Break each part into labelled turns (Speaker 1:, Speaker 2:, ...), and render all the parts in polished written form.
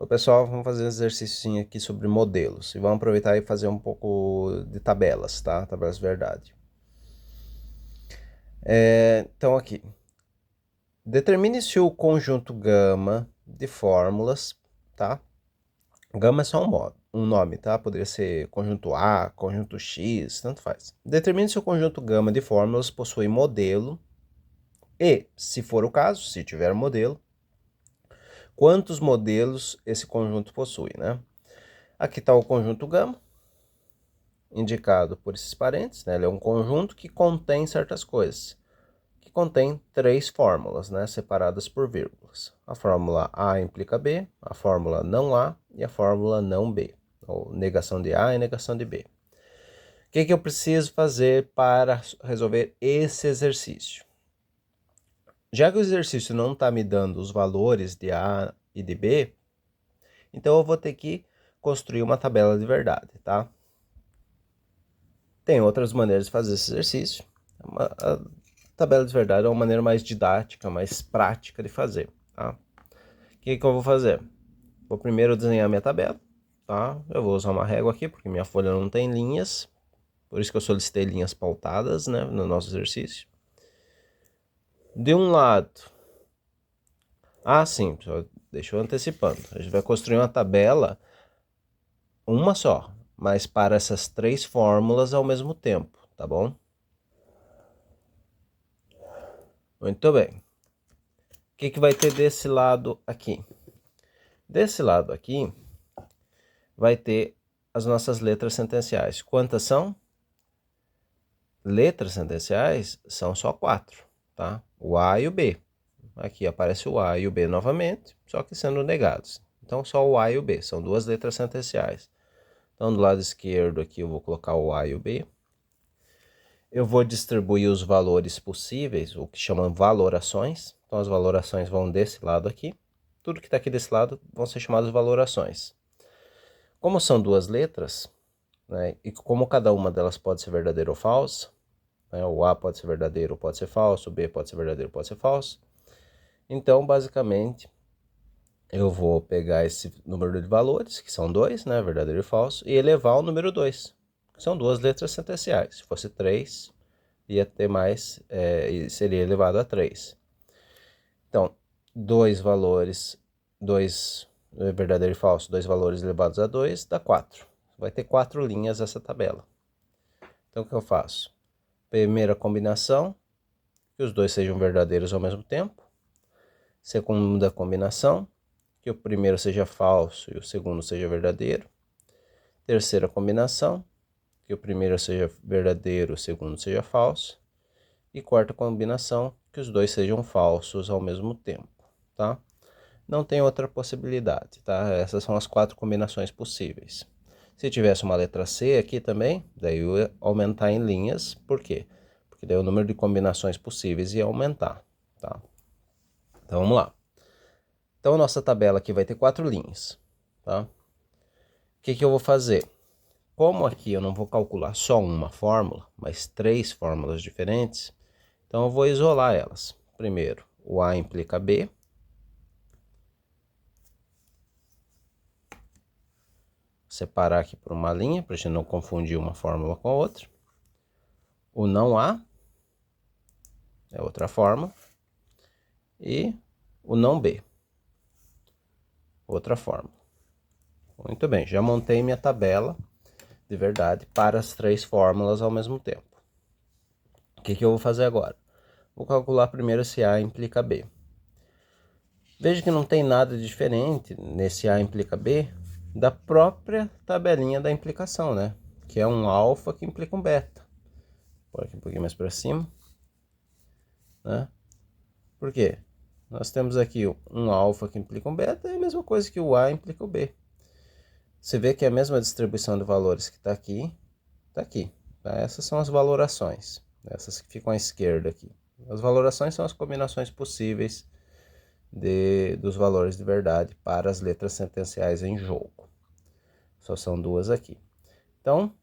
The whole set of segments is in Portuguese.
Speaker 1: Ô pessoal, vamos fazer um exercício aqui sobre modelos. E vamos aproveitar e fazer um pouco de tabelas, tá? Tabelas de verdade. Então aqui. Determine se o conjunto gama de fórmulas, tá? Gama é só um nome, tá? Poderia ser conjunto A, conjunto X, tanto faz. Determine se o conjunto gama de fórmulas possui modelo e, se for o caso, se tiver modelo, quantos modelos esse conjunto possui, né? Aqui está o conjunto gama, indicado por esses parênteses, né? Ele é um conjunto que contém certas coisas, que contém três fórmulas, né? Separadas por vírgulas. A fórmula A implica B, a fórmula não A e a fórmula não B, ou negação de A e negação de B. O que eu preciso fazer para resolver esse exercício? Já que o exercício não está me dando os valores de A e de B, então eu vou ter que construir uma tabela de verdade, tá? Tem outras maneiras de fazer esse exercício. A tabela de verdade é uma maneira mais didática, mais prática de fazer, tá? O que eu vou fazer? Vou primeiro desenhar minha tabela, tá? Eu vou usar uma régua aqui, porque minha folha não tem linhas. Por isso que eu solicitei linhas pautadas, né, no nosso exercício. De um lado... sim, pessoal, deixa eu antecipando. A gente vai construir uma tabela, uma só, mas para essas três fórmulas ao mesmo tempo, tá bom? Muito bem. O que vai ter desse lado aqui? Desse lado aqui, vai ter as nossas letras sentenciais. Quantas são? Letras sentenciais são só 4, tá? O A e o B. Aqui aparece o A e o B novamente, só que sendo negados. Então, só o A e o B, são duas letras sentenciais. Então, do lado esquerdo aqui eu vou colocar o A e o B. Eu vou distribuir os valores possíveis, o que chamam valorações. Então, as valorações vão desse lado aqui. Tudo que está aqui desse lado vão ser chamadas valorações. Como são duas letras, né, e como cada uma delas pode ser verdadeira ou falsa, né, o A pode ser verdadeiro ou pode ser falso, o B pode ser verdadeiro ou pode ser falso, então, basicamente, eu vou pegar esse número de valores, que são 2, né, verdadeiro e falso, e elevar ao número 2, que são duas letras sentenciais. Se fosse 3, ia ter mais, seria elevado a 3. Então, dois valores, dois verdadeiro e falso, dois valores elevados a 2, dá 4. Vai ter 4 linhas essa tabela. Então, o que eu faço? Primeira combinação, que os dois sejam verdadeiros ao mesmo tempo. Segunda combinação, que o primeiro seja falso e o segundo seja verdadeiro. Terceira combinação, que o primeiro seja verdadeiro e o segundo seja falso. E quarta combinação, que os dois sejam falsos ao mesmo tempo, tá? Não tem outra possibilidade, tá? Essas são as 4 combinações possíveis. Se tivesse uma letra C aqui também, daí eu ia aumentar em linhas. Por quê? Porque daí o número de combinações possíveis ia aumentar, tá? Então vamos lá. Então a nossa tabela aqui vai ter 4 linhas, tá? O que eu vou fazer? Como aqui eu não vou calcular só uma fórmula, mas 3 fórmulas diferentes, então eu vou isolar elas. Primeiro, o A implica B. Separar aqui por uma linha, para a gente não confundir uma fórmula com a outra. O não A é outra fórmula. E o não B, outra fórmula. Muito bem, já montei minha tabela de verdade para as 3 fórmulas ao mesmo tempo. O que eu vou fazer agora? Vou calcular primeiro se A implica B. Veja que não tem nada de diferente nesse A implica B da própria tabelinha da implicação, né? Que é um alfa que implica um beta. Vou aqui um pouquinho mais para cima, né? Por quê? Nós temos aqui um alfa que implica um beta, é a mesma coisa que o A implica o B. Você vê que é a mesma distribuição de valores que está aqui, está aqui. Tá? Essas são as valorações, essas que ficam à esquerda aqui. As valorações são as combinações possíveis dos valores de verdade para as letras sentenciais em jogo. Só são duas aqui. Então,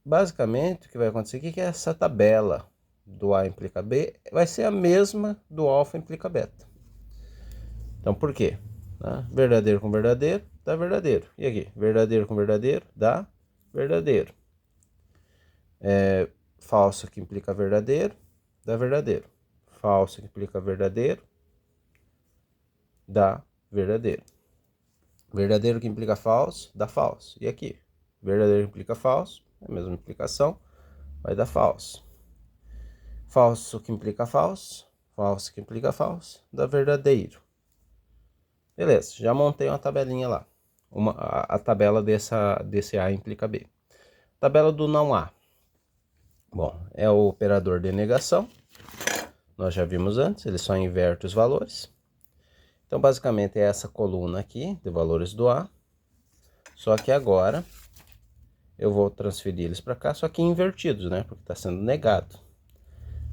Speaker 1: basicamente, o que vai acontecer aqui é que essa tabela do A implica B vai ser a mesma do alfa implica beta. Então, por quê? Verdadeiro com verdadeiro, dá verdadeiro. E aqui, verdadeiro com verdadeiro, dá verdadeiro. Falso que implica verdadeiro, dá verdadeiro. Falso que implica verdadeiro, dá verdadeiro. Verdadeiro que implica falso, dá falso. E aqui, verdadeiro que implica falso, é a mesma implicação, vai dar falso. Falso que implica falso, falso que implica falso, dá verdadeiro. Beleza, já montei uma tabelinha lá. A tabela desse A implica B. Tabela do não A. Bom, é o operador de negação. Nós já vimos antes, ele só inverte os valores. Então, basicamente, é essa coluna aqui de valores do A. Só que agora eu vou transferir eles para cá, só que invertidos, né? Porque está sendo negado.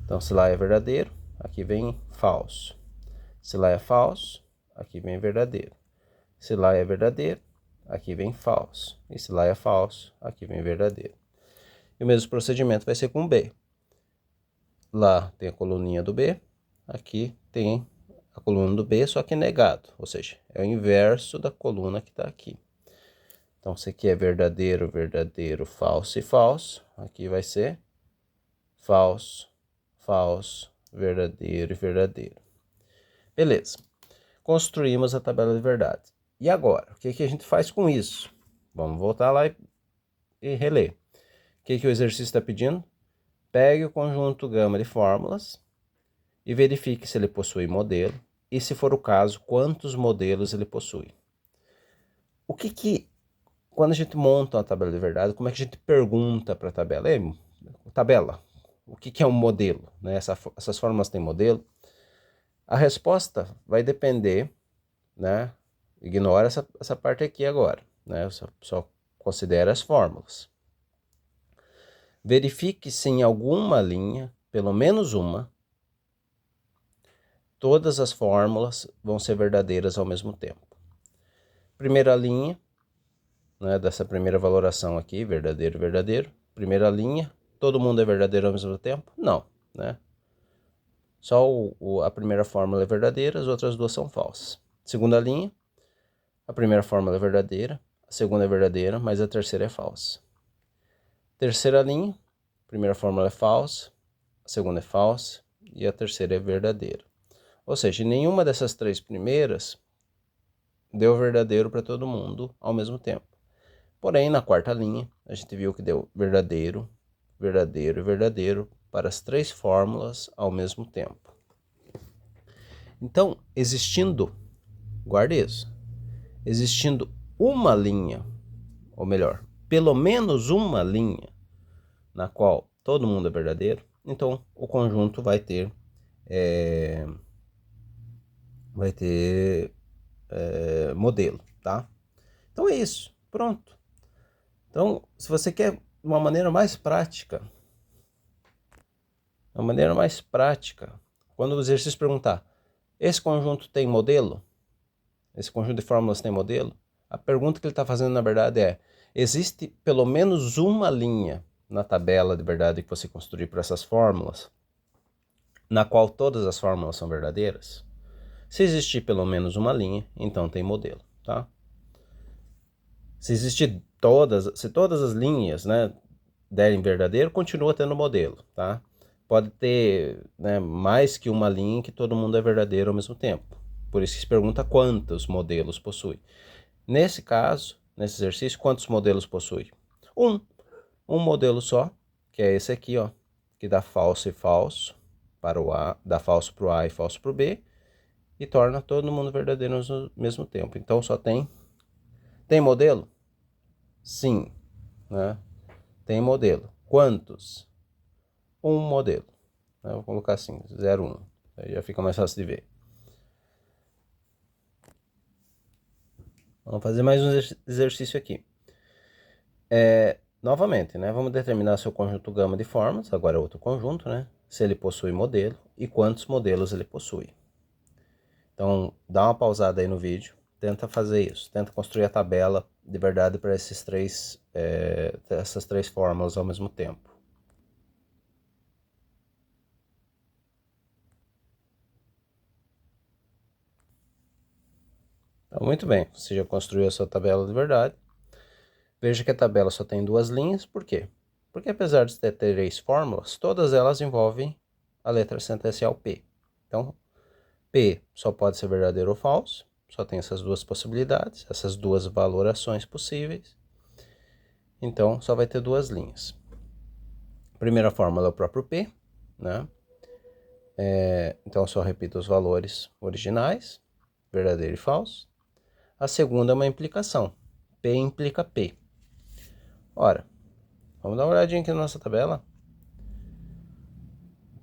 Speaker 1: Então, se lá é verdadeiro, aqui vem falso. Se lá é falso, aqui vem verdadeiro. Se lá é verdadeiro, aqui vem falso. E se lá é falso, aqui vem verdadeiro. E o mesmo procedimento vai ser com B. Lá tem a coluninha do B, aqui tem a coluna do B, só que negado. Ou seja, é o inverso da coluna que está aqui. Então, se aqui é verdadeiro, verdadeiro, falso e falso, aqui vai ser falso, falso, verdadeiro e verdadeiro. Beleza. Construímos a tabela de verdade. E agora, o que a gente faz com isso? Vamos voltar lá e reler. O que o exercício está pedindo? Pegue o conjunto gama de fórmulas e verifique se ele possui modelo e, se for o caso, quantos modelos ele possui. Quando a gente monta uma tabela de verdade, como é que a gente pergunta para a tabela? Tabela, o que é um modelo? Né? Essas fórmulas têm modelo? A resposta vai depender, né? Ignora essa parte aqui agora, né? Só considera as fórmulas. Verifique se em alguma linha, pelo menos uma, todas as fórmulas vão ser verdadeiras ao mesmo tempo. Primeira linha, né, dessa primeira valoração aqui, verdadeiro, verdadeiro. Primeira linha, todo mundo é verdadeiro ao mesmo tempo? Não, né? Só a primeira fórmula é verdadeira, as outras duas são falsas. Segunda linha, a primeira fórmula é verdadeira, a segunda é verdadeira, mas a terceira é falsa. Terceira linha, a primeira fórmula é falsa, a segunda é falsa e a terceira é verdadeira. Ou seja, nenhuma dessas três primeiras deu verdadeiro para todo mundo ao mesmo tempo. Porém, na quarta linha, a gente viu que deu verdadeiro, verdadeiro e verdadeiro para as três fórmulas ao mesmo tempo. Então, guarde isso, existindo uma linha, ou melhor, pelo menos uma linha na qual todo mundo é verdadeiro, então o conjunto vai ter modelo, tá? Então é isso, pronto. Então, se você quer uma maneira mais prática, quando o exercício perguntar, esse conjunto tem modelo? Esse conjunto de fórmulas tem modelo? A pergunta que ele está fazendo, na verdade, é, existe pelo menos uma linha na tabela de verdade que você construir para essas fórmulas, na qual todas as fórmulas são verdadeiras? Se existir pelo menos uma linha, então tem modelo, tá? Se todas as linhas, né, derem verdadeiro, continua tendo modelo, tá? Pode ter, né, mais que uma linha que todo mundo é verdadeiro ao mesmo tempo. Por isso que se pergunta quantos modelos possui. Nesse caso, nesse exercício, quantos modelos possui? Um modelo só, que é esse aqui, ó, que dá falso e falso para o A, dá falso para o A e falso para o B, e torna todo mundo verdadeiro ao mesmo tempo. Então só tem modelo? Sim, né? Tem modelo. Quantos? Um modelo. Vou colocar assim, 0, 1. Aí já fica mais fácil de ver. Vamos fazer mais um exercício aqui. Novamente, né? Vamos determinar seu conjunto gama de formas, agora é outro conjunto, né? Se ele possui modelo e quantos modelos ele possui. Então, dá uma pausada aí no vídeo, tenta fazer isso, tenta construir a tabela de verdade para essas três fórmulas ao mesmo tempo. Então, muito bem, você já construiu a sua tabela de verdade. Veja que a tabela só tem duas linhas, por quê? Porque apesar de ter três fórmulas, todas elas envolvem a letra sentencial P. Então, P só pode ser verdadeiro ou falso, só tem essas duas possibilidades, essas duas valorações possíveis. Então, só vai ter duas linhas. A primeira fórmula é o próprio P, né? Então, eu só repito os valores originais, verdadeiro e falso. A segunda é uma implicação. P implica P. Ora, vamos dar uma olhadinha aqui na nossa tabela.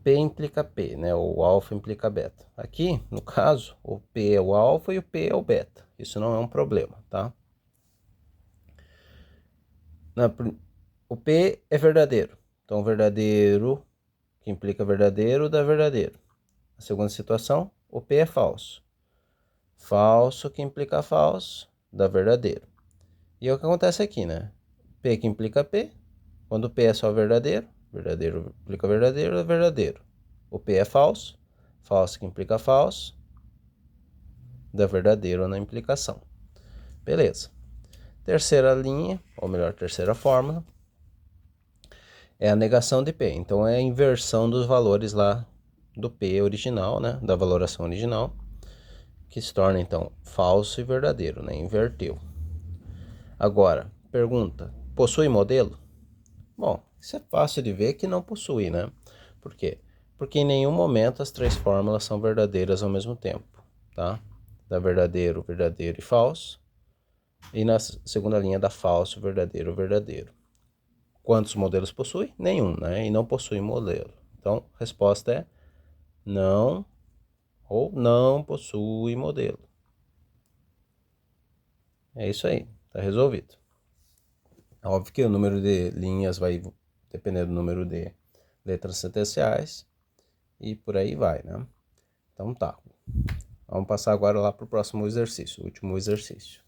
Speaker 1: P implica P, né? O alfa implica beta. Aqui, no caso, o P é o alfa e o P é o beta. Isso não é um problema, tá? O P é verdadeiro. Então, verdadeiro, que implica verdadeiro, dá verdadeiro. A segunda situação, o P é falso. Falso, que implica falso, dá verdadeiro. E é o que acontece aqui, né? P que implica P. Quando P é só verdadeiro, verdadeiro implica verdadeiro, é verdadeiro. O P é falso. Falso que implica falso, dá verdadeiro na implicação. Beleza. Terceira linha, ou melhor, terceira fórmula, é a negação de P. Então, é a inversão dos valores lá do P original, né? Da valoração original, que se torna, então, falso e verdadeiro, né? Inverteu. Agora, pergunta, possui modelo? Bom, isso é fácil de ver que não possui, né? Por quê? Porque em nenhum momento as três fórmulas são verdadeiras ao mesmo tempo, tá? Da verdadeiro, verdadeiro e falso. E na segunda linha da falso, verdadeiro, verdadeiro. Quantos modelos possui? Nenhum, né? E não possui modelo. Então, a resposta é não ou não possui modelo. É isso aí, tá resolvido. É óbvio que o número de linhas vai depender do número de letras sentenciais e por aí vai, né? Então tá. Vamos passar agora lá para o próximo exercício, o último exercício.